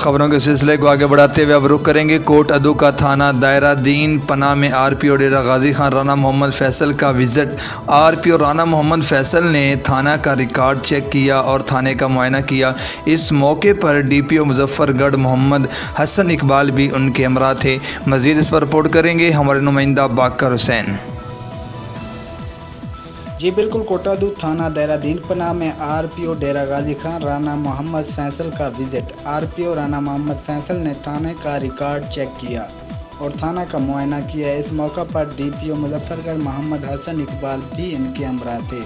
खबरों के सिलसिले को आगे बढ़ाते हुए अब रुख करेंगे कोट अदू का थाना दायरा दीन पनाह में आरपीओ डेरा गाजी खान राना मोहम्मद फैसल का विजिट। आरपीओ राना मोहम्मद फैसल ने थाना का रिकॉर्ड चेक किया और थाने का मुआयना किया। इस मौके पर डीपीओ मुजफ्फरगढ़ मोहम्मद हसन इकबाल भी उनके हमरा थे। मज़ीद इस पर रिपोर्ट करेंगे हमारे नुमाइंदा बाकर हुसैन। जी बिल्कुल, कोटादू थाना दायरा दीन पनाह में आरपीओ डेरा गाजी खान राना मोहम्मद फैसल का विजिट। आरपीओ राना मोहम्मद फैसल ने थाने का रिकॉर्ड चेक किया और थाना का मुआयना किया। इस मौका पर डीपीओ मुजफ्फरगढ़ मोहम्मद हसन इकबाल भी इनके हमरा थे।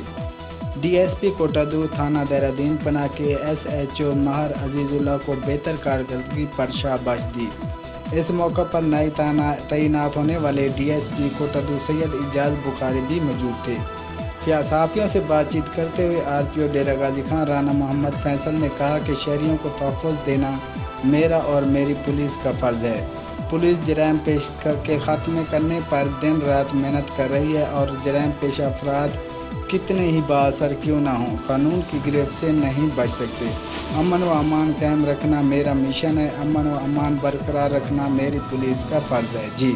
डीएसपी कोटादू थाना दायरा दीन पनाह के एसएचओ महर अजीजुल्लाह को बेहतर कारकर्दगी पर शाबाश दी। इस मौका पर नए तैनात होने वाले डीएसपी कोटादू सैयद इजाज बुखारी भी मौजूद थे। सहाफ़ियों से बातचीत करते हुए आरपीओ डेरा गाजी खान राना मोहम्मद फैसल ने कहा कि शहरियों को तहफ़्फ़ुज़ देना मेरा और मेरी पुलिस का फ़र्ज़ है। पुलिस जराइम पेश के ख़ात्मे करने पर दिन रात मेहनत कर रही है और जराइम पेश अफराद कितने ही बाअसर क्यों ना हों, कानून की गिरफ्त से नहीं बच सकते। अमन व अमान कायम रखना मेरा मिशन है। अमन व अमान बरकरार रखना मेरी पुलिस का फ़र्ज़ है। जी।